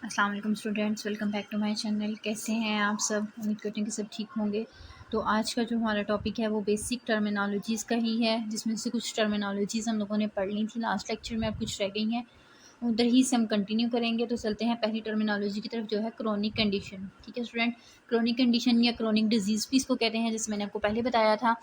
अस्सलाम वालेकुम students, welcome back to my channel. कैसे हैं आप सब? उम्मीद करती हूँ कि सब ठीक होंगे। तो आज का जो हमारा टॉपिक है वो बेसिक टर्मिनोलॉजीज़ का ही है, जिसमें से कुछ टर्मिनोलॉजीज़ हम लोगों ने पढ़ ली थी लास्ट लेक्चर में, अब कुछ रह गई हैं, उधर ही से हम कंटिन्यू करेंगे। तो चलते हैं पहली टर्मिनोलॉजी की तरफ, जो है क्रोनिक कंडीशन। ठीक है स्टूडेंट, क्रोनिक कंडीशन या क्रोनिक डिजीज़ भी इसको कहते हैं, जैसे मैंने आपको पहले बताया था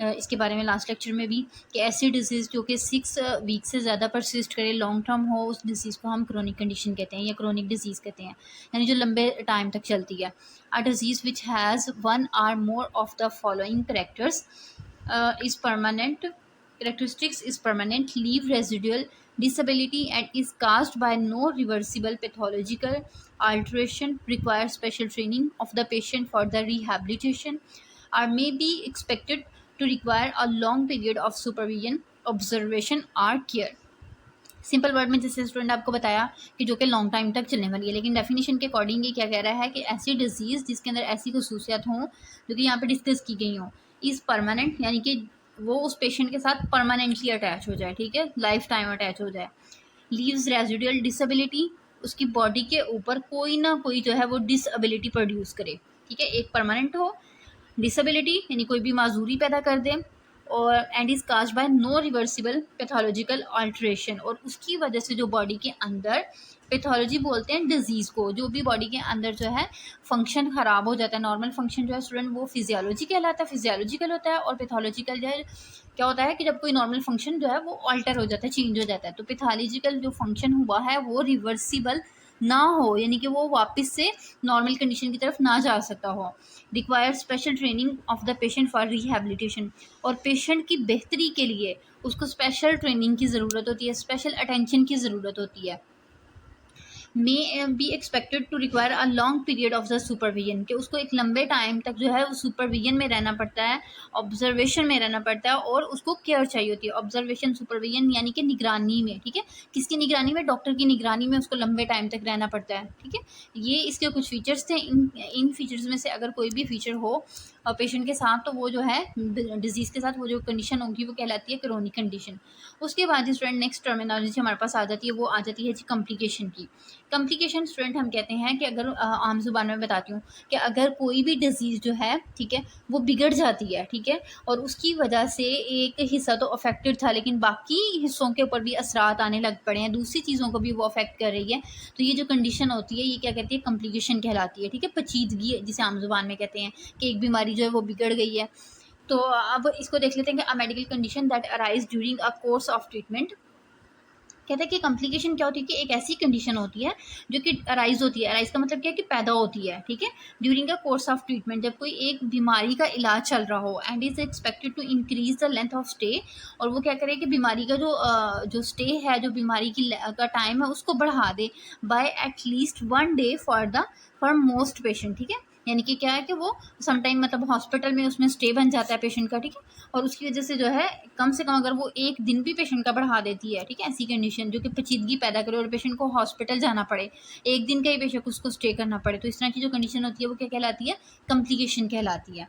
इसके बारे में लास्ट लेक्चर में भी, कि ऐसी डिजीज़ जो कि 6 वीक से ज़्यादा परसिस्ट करे, लॉन्ग टर्म हो, उस डिजीज़ को हम क्रोनिक कंडीशन कहते हैं या क्रोनिक डिजीज़ कहते हैं, यानी जो लंबे टाइम तक चलती है। A disease which has one or more of the following characters is permanent characteristics is permanent, leave residual disability, and is caused by no reversible pathological alteration, require special training of the patient for the rehabilitation, or may be expected to require a long period of supervision, observation or care. Simple word में जैसे student आपको बताया कि जो कि long time तक चलने वाली है, लेकिन डेफिनेशन के अकॉर्डिंग ये क्या कह रहा है कि ऐसी डिजीज़ जिसके अंदर ऐसी खसूसियात हों जो कि यहाँ पे डिस्कस की गई हों, इज़ परमानेंट, यानी कि वो उस पेशेंट के साथ परमानेंटली अटैच हो जाए, ठीक है, लाइफ टाइम अटैच हो जाए। लीव्स रेजिडुअल डिसेबिलिटी, उसकी बॉडी के ऊपर कोई ना कोई जो है वो डिसएबिलिटी प्रोड्यूस करे, ठीक है, एक परमानेंट हो, डिसेबिलिटी यानी कोई भी माजूरी पैदा कर दे, और and is caused by no reversible pathological alteration, और उसकी वजह से जो बॉडी के अंदर, पैथोलॉजी बोलते हैं डिजीज़ को, जो भी बॉडी के अंदर जो है फंक्शन ख़राब हो जाता है, नॉर्मल फंक्शन जो है स्टूडेंट वो फिजियोलॉजी कहलाता है, फिजियोलॉजिकल होता है, और पैथोलॉजिकल जो है क्या होता है कि जब कोई नॉर्मल फंक्शन जो है वो ऑल्टर हो जाता है, चेंज हो जाता है। तो पैथोलॉजिकल जो फंक्शन हुआ है वो रिवर्सिबल ना हो, यानी कि वो वापस से नॉर्मल कंडीशन की तरफ ना जा सकता हो। Require special training of the patient for rehabilitation, और पेशेंट की बेहतरी के लिए उसको स्पेशल ट्रेनिंग की ज़रूरत होती है, स्पेशल अटेंशन की ज़रूरत होती है। May be expected to require a long period of the supervision, कि उसको एक लंबे टाइम तक जो है वो सुपरविजन में रहना पड़ता है, ऑब्जर्वेशन में रहना पड़ता है, और उसको केयर चाहिए होती है। ऑब्जर्वेशन, सुपरविजन यानी कि निगरानी में, ठीक है, किसकी निगरानी में? डॉक्टर की निगरानी में उसको लंबे टाइम तक रहना पड़ता है, ठीक है। ये इसके कुछ फीचर्स थे। इन फीचर्स में से अगर कोई भी फीचर हो पेशेंट के साथ, तो वो जो है डिजीज़ के साथ वो जो कंडीशन होगी वो कहलाती है क्रोनिक कंडीशन। उसके बाद स्टूडेंट नेक्स्ट टर्मिनोलॉजी हमारे पास आ जाती है, वो आ जाती है जी कॉम्प्लिकेशन की। कॉम्प्लिकेशन स्टूडेंट हम कहते हैं कि अगर आम जुबान में बताती हूँ कि अगर कोई भी डिजीज़ जो है, ठीक है, वो बिगड़ जाती है, ठीक है, और उसकी वजह से एक हिस्सा तो अफेक्टेड था, लेकिन बाकी हिस्सों के ऊपर भी असरात आने लग पड़े हैं, दूसरी चीज़ों को भी वो अफेक्ट कर रही है, तो ये जो कंडीशन होती है ये क्या कहती है? कॉम्प्लिकेशन कहलाती है, ठीक है, पेचीदगी जिसे आम जुबान में कहते हैं कि एक बीमारी जो है वो बिगड़ गई है। तो अब इसको देख लेते हैं कि a medical condition that arise during a course of treatment. कहते हैं कि कॉम्प्लिकेशन क्या होती है कि एक ऐसी कंडीशन होती है जो कि अराइज होती है, अराइज का मतलब क्या है कि पैदा होती है, ठीक है, during a course of treatment, जब कोई एक बीमारी का इलाज चल रहा हो, and is expected to increase the length of stay, और वो क्या करे कि बीमारी का जो स्टे है, जो बीमारी की का टाइम है उसको बढ़ा दे, by at least 1 day for most patient, ठीक है, यानी कि क्या है कि वो समटाइम मतलब हॉस्पिटल में उसमें स्टे बन जाता है पेशेंट का, ठीक है, और उसकी वजह से जो है कम से कम अगर वो एक दिन भी पेशेंट का बढ़ा देती है, ठीक है, ऐसी कंडीशन जो कि पेचीदगी पैदा करे और पेशेंट को हॉस्पिटल जाना पड़े, एक दिन का ही बेशक उसको स्टे करना पड़े, तो इस तरह की जो कंडीशन होती है वो क्या कहलाती है? कॉम्प्लिकेशन कहलाती है।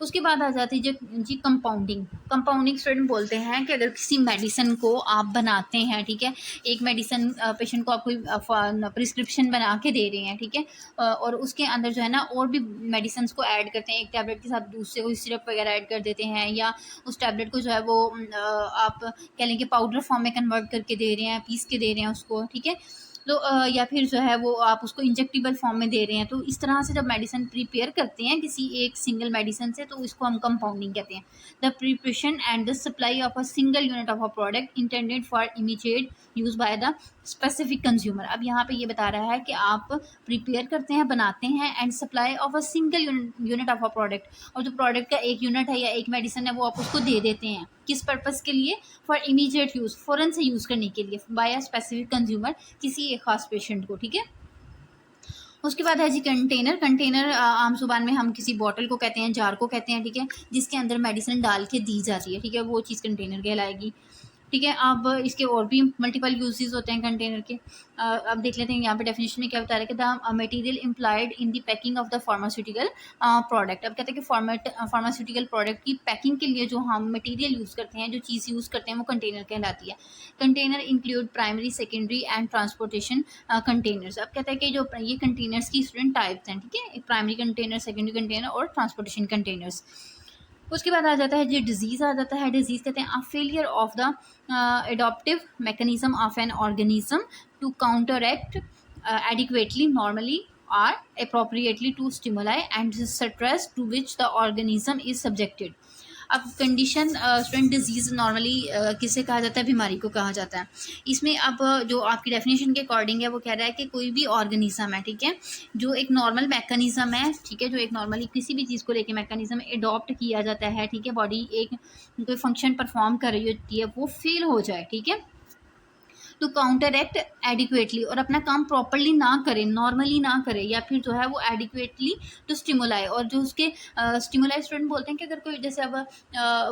उसके बाद आ जाती है जी कंपाउंडिंग। कंपाउंडिंग स्टूडेंट बोलते हैं कि अगर किसी मेडिसिन को आप बनाते हैं, ठीक है, एक मेडिसिन पेशेंट को आप कोई प्रिस्क्रिप्शन बना के दे रहे हैं, ठीक है, और उसके अंदर जो है ना और भी मेडिसिन को ऐड करते हैं, एक टैबलेट के साथ दूसरे कोई सिरप वगैरह ऐड कर देते हैं, या उस टैबलेट को जो है वो आप कह लें कि पाउडर फॉर्म में कन्वर्ट करके दे रहे हैं, पीस के दे रहे हैं उसको, ठीक है, तो या फिर जो है वो आप उसको इंजेक्टेबल फॉर्म में दे रहे हैं। तो इस तरह से जब मेडिसिन प्रिपेयर करते हैं किसी एक सिंगल मेडिसिन से, तो इसको हम कंपाउंडिंग कहते हैं। The preparation and the supply of a single unit of a product intended for immediate use by the specific consumer. अब यहाँ पे ये बता रहा है कि आप प्रिपेयर करते हैं, बनाते हैं, and supply of a single unit of a product, और जो प्रोडक्ट का एक यूनिट है या एक मेडिसिन है वो आप उसको दे देते हैं, किस पर्पज़ के लिए? फॉर इमीडिएट यूज़, फ़ौरन से यूज़ करने के लिए, बाय अ स्पेसिफिक कंज्यूमर, किसी एक खास पेशेंट को, ठीक है। उसके बाद है जी कंटेनर। कंटेनर आम जुबान में हम किसी बॉटल को कहते हैं, जार को कहते हैं, ठीक है, जिसके अंदर मेडिसिन डाल के दी जाती है, ठीक है, वो चीज़ कंटेनर कहलाएगी। ठीक है। अब इसके और भी मल्टीपल यूजेस होते हैं कंटेनर के। अब देख लेते हैं यहाँ पे डेफिनेशन में क्या बता रहा है कि the material implied in the packing of the pharmaceutical product. अब कहते हैं कि फार्मास्यूटिकल प्रोडक्ट की पैकिंग के लिए जो हम मटेरियल यूज़ करते हैं, जो चीज़ यूज़ करते हैं, वो कंटेनर कहलाती है। Container include primary, secondary and transportation containers. अब कहते हैं कि जो ये कंटेनर्स की स्टूडेंट टाइप्स हैं, ठीक है, प्राइमरी कंटेनर, सेकेंडरी कंटेनर और ट्रांसपोर्टेशन कंटेनर्स। उसके बाद आ जाता है जो डिजीज़ आ जाता है। डिजीज़ कहते हैं a failure of the adaptive mechanism of an organism to counteract adequately, normally or appropriately to stimuli and stress to which the organism is subjected। अब कंडीशन स्टूडेंट डिजीज़ नॉर्मली किसे कहा जाता है? बीमारी को कहा जाता है। इसमें अब जो आपकी डेफिनेशन के अकॉर्डिंग है वो कह रहा है कि कोई भी ऑर्गेनिज्म है, ठीक है, जो एक नॉर्मल मैकेनिज्म है, ठीक है, जो एक नॉर्मली किसी भी चीज़ को लेके मैकेनिज्म एडॉप्ट किया जाता है, ठीक है, बॉडी एक कोई फंक्शन परफॉर्म कर रही होती है, वो फेल हो जाए, ठीक है, टू काउंटर एक्ट एडिक्वेटली, और अपना काम प्रॉपरली ना करे, नॉर्मली ना करे, या फिर जो है वो एडिक्वेटली टू स्टिमुलाई, और जो उसके स्टिमुलाई स्टूडेंट बोलते हैं कि अगर कोई जैसे अब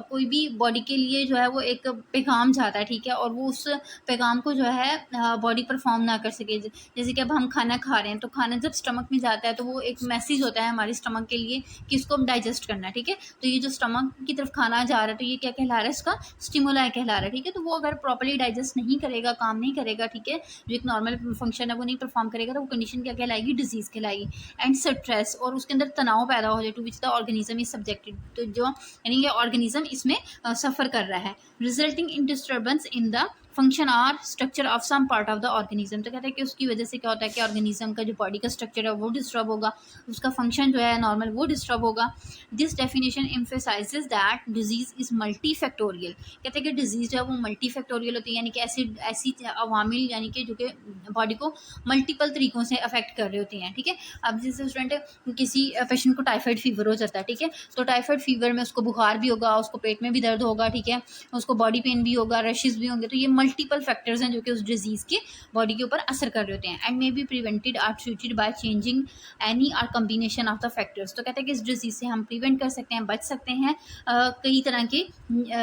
कोई भी बॉडी के लिए जो है वो एक पैगाम जाता है, ठीक है, और वो उस पैगाम को जो है बॉडी परफॉर्म ना कर सके। जैसे कि अब हम खाना खा रहे हैं तो खाना जब स्टमक में जाता है तो वो एक मैसेज होता है हमारे स्टमक के लिए कि इसको डाइजेस्ट करना है, ठीक है। तो ये जो स्टमक की तरफ खाना जा रहा है तो ये क्या कहला रहा है? इसका स्टिमुलाई कहला रहा है, ठीक है। तो वो अगर प्रॉपरली डाइजेस्ट नहीं करेगा, काम नहीं करेगा, ठीक है, जो एक नॉर्मल फंक्शन है वो नहीं परफॉर्म करेगा, तो वो कंडीशन क्या कहलाएगी? डिजीज कहलाएगी। एंड स्ट्रेस, और उसके अंदर तनाव पैदा हो जाए, to which the organism is subjected, तो जो यानी ये ऑर्गेनिज्म इसमें सफ़र कर रहा है, resulting in disturbance in the function और structure of some part of the organism. तो कहते हैं कि उसकी वजह से क्या होता है कि ऑर्गेनिज्म का जो बॉडी का स्ट्रक्चर है वो डिस्टर्ब होगा, उसका फंक्शन जो है नॉर्मल वो डिस्टर्ब होगा। This definition emphasises that disease is multi factorial. कहते हैं कि डिजीज जो है वो मल्टी फैक्टोरियल होती है, यानी कि ऐसी अवामिल यानी कि जो कि बॉडी को मल्टीपल तरीकों से अफेक्ट कर रहे होते हैं, ठीक है। अब जैसे स्टूडेंट किसी पेशेंट को टाइफाइड फीवर हो जाता है, ठीक है, तो टाइफाइड फीवर में उसको बुखार भी होगा, उसको पेट में भी दर्द होगा, ठीक है, उसको बॉडी पेन भी होगा, रशेस भी होंगे। तो ये मल्टीपल फैक्टर्स हैं जो कि उस डिजीज़ के बॉडी के ऊपर असर कर रहे होते हैं। And may be prevented or treated by changing any or combination of the factors. तो कहते हैं कि इस डिजीज़ से हम प्रिवेंट कर सकते हैं, बच सकते हैं कई तरह के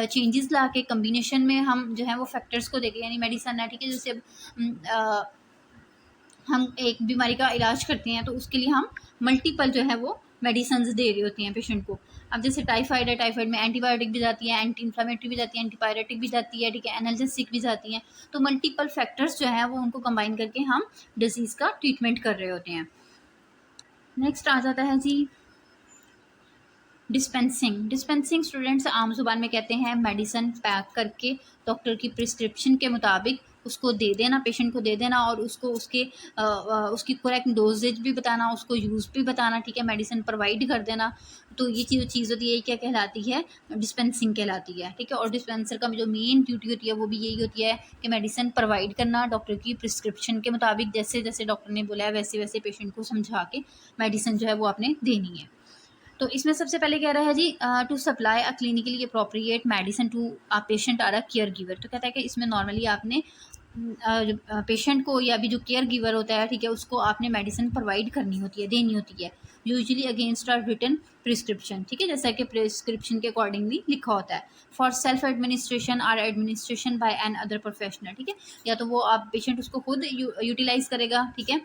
चेंजेस ला के, कम्बिनेशन में हम जो है वो फैक्टर्स को देखें, यानी मेडिसन है, ठीक है, जैसे हम एक बीमारी का इलाज करते हैं तो उसके लिए हम मल्टीपल जो है वो मेडिसिन दे रही होती हैं पेशेंट को। अब जैसे टाइफाइड है, टाइफाइड में एंटीबायोटिक भी जाती है, एंटी इन्फ्लामेटरी भी जाती है, एंटीपायरेटिक भी जाती है, ठीक है, एनाल्जेसिक भी जाती हैं। तो मल्टीपल फैक्टर्स जो हैं वो उनको कंबाइन करके हम डिजीज़ का ट्रीटमेंट कर रहे होते हैं। नेक्स्ट आ जाता है जी डिस्पेंसिंग। डिस्पेंसिंग स्टूडेंट्स आम जुबान में कहते हैं मेडिसिन पैक करके डॉक्टर की प्रिस्क्रिप्शन के मुताबिक उसको दे देना, पेशेंट को दे देना, और उसको उसकी करेक्ट डोजेज भी बताना, उसको यूज़ भी बताना, ठीक है, मेडिसिन प्रोवाइड कर देना। तो ये चीज़ होती है, क्या कहलाती है? डिस्पेंसिंग कहलाती है, ठीक है। और डिस्पेंसर का जो मेन ड्यूटी होती है वो भी यही होती है कि मेडिसिन प्रोवाइड करना डॉक्टर की प्रिस्क्रिप्शन के मुताबिक, जैसे जैसे डॉक्टर ने बोला है वैसे वैसे पेशेंट को समझा के मेडिसिन जो है वो आपने देनी है। तो इसमें सबसे पहले कह रहा है जी to supply a clinically appropriate medicine to a patient और अ केयर गिवर। तो कहता है कि इसमें नॉर्मली आपने पेशेंट को या भी जो केयर गिवर होता है, ठीक है, उसको आपने मेडिसिन प्रोवाइड करनी होती है, देनी होती है, usually against or written prescription, ठीक है, जैसा कि प्रिस्क्रिप्शन के अकॉर्डिंगली लिखा होता है। फॉर सेल्फ एडमिनिस्ट्रेशन और administration by another professional, ठीक है, या तो वो आप पेशेंट उसको खुद यूटिलाइज करेगा, ठीक है,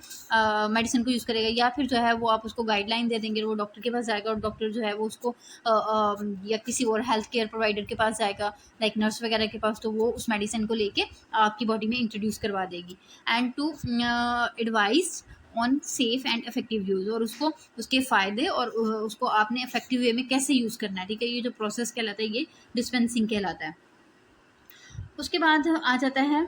मेडिसिन को यूज़ करेगा, या फिर जो है वो आप उसको गाइडलाइन दे देंगे, वो डॉक्टर के पास जाएगा और डॉक्टर जो है वो उसको या किसी और हेल्थ केयर प्रोवाइडर के पास जाएगा, लाइक नर्स वगैरह के पास, तो वो उस मेडिसिन को लेके आपकी बॉडी में इंट्रोड्यूस करवा देगी। And to advise on safe and effective use, और उसको उसके फ़ायदे और उसको आपने इफेक्टिव वे में कैसे यूज़ करना है, ठीक है, ये जो प्रोसेस कहलाता है ये डिस्पेंसिंग कहलाता है। उसके बाद आ जाता है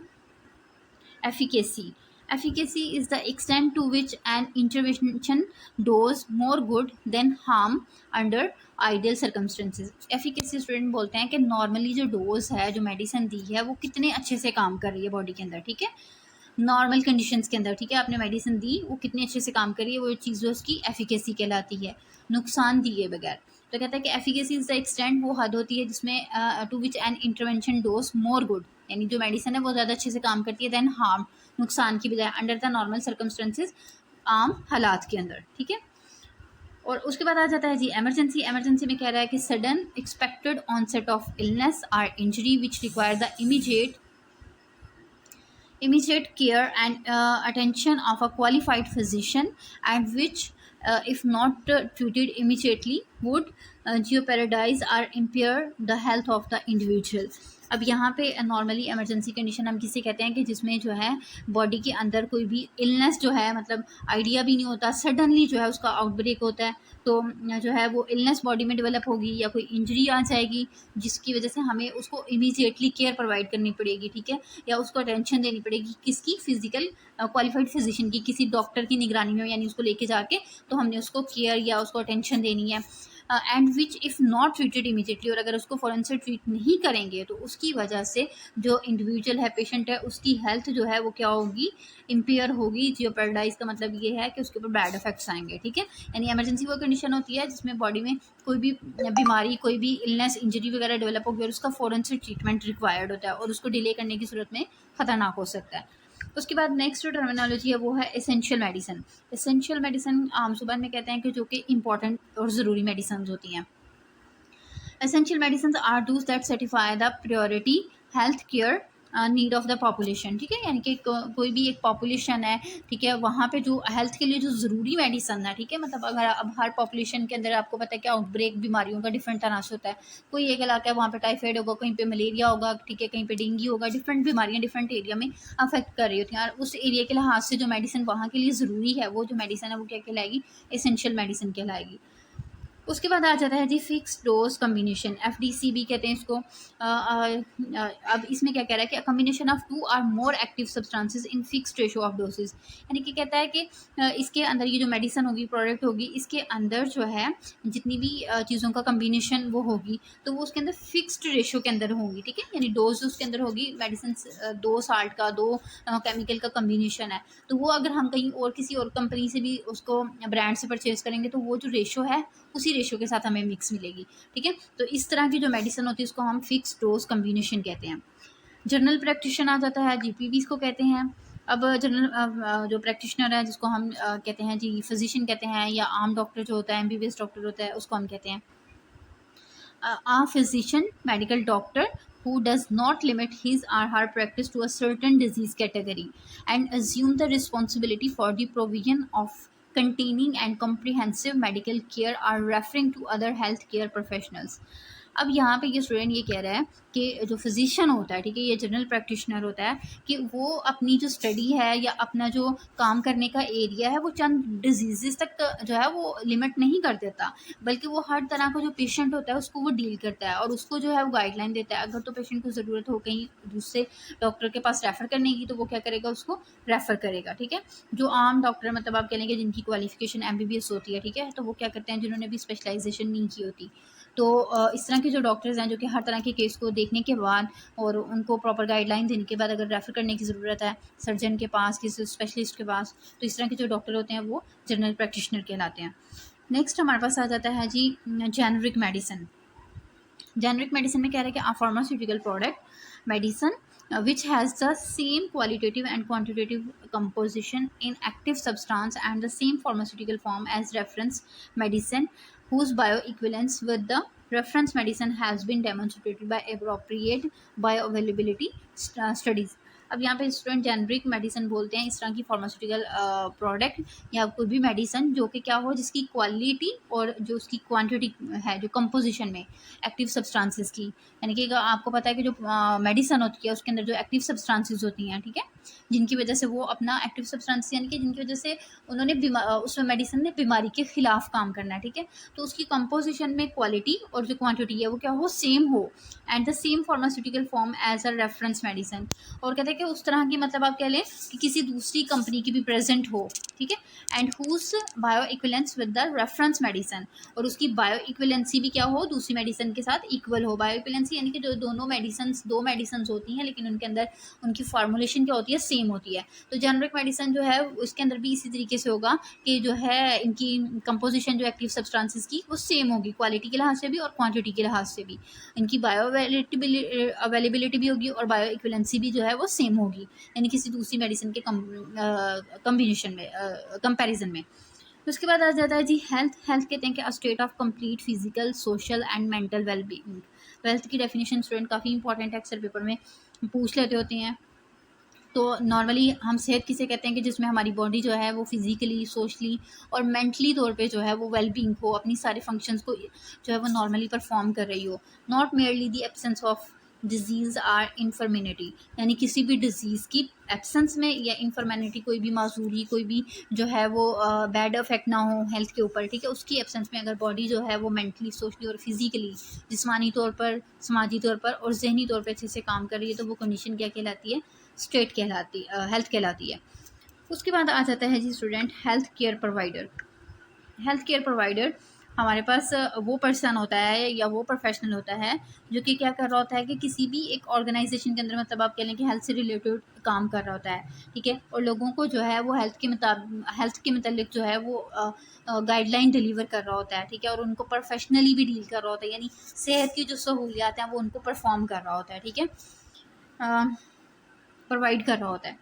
efficacy. Efficacy is the extent to which an intervention does more good than harm under ideal circumstances। Efficacy student बोलते हैं कि नॉर्मली जो डोज है, जो मेडिसिन दी है, वो कितने अच्छे से काम कर रही है बॉडी के अंदर, ठीक है, नॉर्मल कंडीशंस के अंदर, ठीक है, आपने मेडिसिन दी, वो कितने अच्छे से काम कर रही है, वो चीज़ जो उसकी एफिकेसी कहलाती है, नुकसान दिए बगैर। तो कहता है कि एफिकेसी इज द एक्सटेंट, वो हद होती है जिसमें to which an intervention does more good, यानी जो मेडिसिन है वो ज़्यादा अच्छे से काम करती है देन हार्म, नुकसान की बजाय, अंडर द नॉर्मल सर्कमस्टेंसेज, आम हालात के अंदर, ठीक है। और उसके बाद आ जाता है जी इमरजेंसी। इमरजेंसी में कह रहा है कि sudden expected onset of illness or injury which require the immediate care and attention of a qualified physician, and which if not treated immediately would jeopardize or impair the health of the individual। अब यहाँ पे normally emergency condition हम किसे कहते हैं कि जिसमें जो है बॉडी के अंदर कोई भी इलनेस जो है, मतलब आइडिया भी नहीं होता, सडनली जो है उसका आउटब्रेक होता है, तो जो है वो इलनेस बॉडी में डेवलप होगी या कोई इंजरी आ जाएगी जिसकी वजह से हमें उसको इमीडिएटली केयर प्रोवाइड करनी पड़ेगी, ठीक है, या उसको अटेंशन देनी पड़ेगी किसकी, फिजिकल क्वालिफाइड फिजिशियन की, किसी डॉक्टर की निगरानी में, यानी उसको लेके जाके तो हमने उसको केयर या उसको अटेंशन देनी है। And which if not treated immediately, और अगर उसको फ़ौरन से ट्रीट नहीं करेंगे तो उसकी वजह से जो इंडिविजुअल है, पेशेंट है, उसकी हेल्थ जो है वो क्या होगी, इम्पेयर होगी। जियोपैराडाइज का मतलब ये है कि उसके ऊपर बैड इफेक्ट्स आएंगे, ठीक है। यानी इमरजेंसी वो कंडीशन होती है जिसमें बॉडी में कोई भी बीमारी, कोई भी इलनेस, इंजरी वगैरह डेवलप होगी और उसका फ़ौरन से ट्रीटमेंट रिक्वायर्ड होता है और उसको डिले करने की सूरत में ख़तरनाक हो सकता है। उसके बाद नेक्स्ट जो टर्मिनोलॉजी है वो है एसेंशियल मेडिसिन। एसेंशियल मेडिसिन आम जुबान में कहते हैं कि जो कि इंपॉर्टेंट और ज़रूरी मेडिसिन होती हैं। Essential medicine are those that certify the priority health care need of the population, ठीक है, यानी कि कोई भी एक पॉपुलेशन है, ठीक है, वहाँ पे जो हेल्थ के लिए जो ज़रूरी मेडिसन है, ठीक है, मतलब अगर अब हर पॉपुलेशन के अंदर आपको पता है कि आउटब्रेक बीमारियों का डिफरेंट तरह से होता है, कोई एक इलाका है वहाँ पे टाइफाइड होगा, कहीं पे मलेरिया होगा, ठीक है, कहीं पे डेंगू होगा, डिफरेंट बीमारियाँ डिफरेंट एरिया में अफेक्ट कर रही होती हैं और उस एरिया के लिहाज से जो मेडिसिन वहाँ के लिए ज़रूरी है वो जो मेडिसिन है वो क्या कहलाएगी, एसेंशियल मेडिसिन कहलाएगी। उसके बाद आ जाता है जी फिक्स डोज कम्बिनेशन, FDC भी कहते हैं इसको। अब इसमें क्या कह रहा है कि कम्बिनेशन ऑफ 2 और more active substances in fixed ratio of dosage, यानी कि कहता है कि इसके अंदर ये जो मेडिसिन होगी, प्रोडक्ट होगी, इसके अंदर जो है जितनी भी चीज़ों का कम्बिनेशन वो होगी तो वो उसके अंदर फिक्स्ड रेशो के अंदर होंगी, ठीक है, यानी डोज उसके अंदर होगी मेडिसिन 2 साल्ट का, 2 केमिकल का कम्बिनेशन है, तो वो अगर हम कहीं और किसी और कंपनी से भी उसको ब्रांड से परचेज करेंगे तो वो जो रेशो है उसी रेशो के साथ हमें मिक्स मिलेगी, ठीक है। तो इस तरह की जो मेडिसिन होती है उसको हम फिक्स डोज कम्बिनेशन कहते हैं। जनरल प्रैक्टिशनर आ जाता है, GPV को कहते हैं। अब जनरल जो प्रैक्टिशनर है जिसको हम कहते हैं जी फिजिशियन कहते हैं, या आम डॉक्टर जो होता है, MBBS डॉक्टर होता है, उसको हम कहते हैं a physician, medical doctor who does not limit his or her practice to a certain disease category and assume the responsibility for the provision of containing and comprehensive medical care are referring to other healthcare professionals। अब यहाँ पे ये student ये कह रहा है कि जो फिजिशियन होता है, ठीक है, ये जनरल प्रैक्टिशनर होता है, कि वो अपनी जो स्टडी है या अपना जो काम करने का एरिया है वो चंद डिजीज़ तक जो है वो लिमिट नहीं कर देता, बल्कि वो हर तरह का जो पेशेंट होता है उसको वो डील करता है और उसको जो है वो गाइडलाइन देता है। अगर तो पेशेंट को ज़रूरत हो कहीं दूसरे डॉक्टर के पास रेफ़र करने की तो वो क्या करेगा, उसको रेफ़र करेगा, ठीक है। जो आम डॉक्टर, मतलब आप कह लेंगे जिनकी क्वालिफिकेशन MBBS होती है, ठीक है, तो वो क्या करते हैं, जिन्होंने भी स्पेशलाइजेशन नहीं की होती, तो इस तरह के जो डॉक्टर्स हैं जो कि हर तरह के केस को देखने के बाद और उनको प्रॉपर गाइडलाइन देने के बाद अगर रेफ़र करने की ज़रूरत है सर्जन के पास, किसी स्पेशलिस्ट के पास, तो इस तरह के जो डॉक्टर होते हैं वो जनरल प्रैक्टिशनर कहलाते हैं। नेक्स्ट हमारे पास आ जाता है जी जेनरिक मेडिसिन। जेनरिक मेडिसिन में कह रहा है कि a pharmaceutical product medicine which has the same qualitative and quantitative composition in active substance and the same pharmaceutical form as reference medicine whose bioequivalence with the reference medicine has been demonstrated by appropriate bioavailability studies। अब यहाँ पे student generic medicine बोलते हैं इस तरह की pharmaceutical product या कोई भी मेडिसिन जो कि क्या हो, जिसकी क्वालिटी और जो उसकी क्वांटिटी है, जो कंपोजिशन में एक्टिव सब्सटेंसेस की, यानी कि आपको पता है कि जो मेडिसिन होती है उसके अंदर जो एक्टिव सब्सटेंसेस होती हैं, ठीक है, जिनकी वजह से वो अपना एक्टिव सब्सटेंस, यानी कि जिनकी वजह से उन्होंने उसमें मेडिसिन ने बीमारी के खिलाफ काम करना है, ठीक है, तो उसकी कंपोजिशन में क्वालिटी और जो क्वांटिटी है वो क्या हो, सेम हो, and the same pharmaceutical form as a reference medicine. और कहते हैं कि उस तरह की, मतलब आप कह लें कि किसी दूसरी कंपनी की भी प्रेजेंट हो, ठीक है, and whose bioequivalence with the reference medicine, और उसकी बायो इक्विलेंसी भी क्या हो, दूसरी मेडिसिन के साथ इक्वल हो। बायो इक्विलेंसी यानी कि जो दोनों मेडिसिन, दो मेडिसिन होती हैं लेकिन उनके अंदर उनकी फार्मूलेशन क्या होती है, सेम होती है। तो जेनरिक मेडिसिन जो है उसके अंदर भी इसी तरीके से होगा कि जो है इनकी कंपोजिशन जो एक्टिव सब्सटेंसेस की वो सेम होगी, क्वालिटी के लिहाज से भी और क्वांटिटी के लिहाज से भी। इनकी बायो अवेलेबिलिटी भी होगी और बायो इक्विलेंसी भी जो है वो सेम होगी, यानी किसी दूसरी मेडिसिन के कम्बिनेशन में, कंपैरिजन में। उसके बाद आ जाता है जी हेल्थ। हेल्थ कहते हैं कि a state of complete physical, social and mental wellbeing. Health की डेफिनेशन स्टूडेंट काफ़ी इंपॉर्टेंट है, अक्सर पेपर में पूछ लेते होते हैं। तो नॉर्मली हम सेहत किसे कहते हैं कि जिसमें हमारी बॉडी जो है वो फिजिकली, सोशली और मेंटली तौर पे जो है वो वेलबींग हो, अपनी सारे फंक्शंस को जो है वो नॉर्मली परफॉर्म कर रही हो। Not merely the absence of disease or infirmity, यानी किसी भी डिजीज़ की एब्सेंस में या इन्फर्मिनिटी, कोई भी माजूरी, कोई भी जो है वो बैड इफेक्ट ना हो हेल्थ के ऊपर, ठीक है, उसकी एब्सेंस में अगर बॉडी जो है वो मेंटली, सोशली और फिजिकली, जिस्मानी तौर पर, समाजी तौर पर और जहनी तौर पर अच्छे से काम कर रही है, तो वो कंडीशन क्या कहलाती है? स्टेट कहलाती, हेल्थ कहलाती है। उसके बाद आ जाता है जी student health care provider. Health care provider हमारे पास वो पर्सन होता है या वो प्रोफेशनल होता है जो कि क्या कर रहा होता है कि किसी भी एक ऑर्गेनाइजेशन के अंदर, मतलब आप कह लें कि हेल्थ से रिलेटेड काम कर रहा होता है, ठीक है, और लोगों को जो है वो हेल्थ के मतलब जो है वो गाइडलाइन डिलीवर कर रहा होता है, ठीक है, और उनको प्रोफेशनली भी डील कर रहा होता है, यानी सेहत की जो सहूलियात हैं वो उनको परफॉर्म कर रहा होता है, ठीक है, प्रोवाइड कर रहा होता है।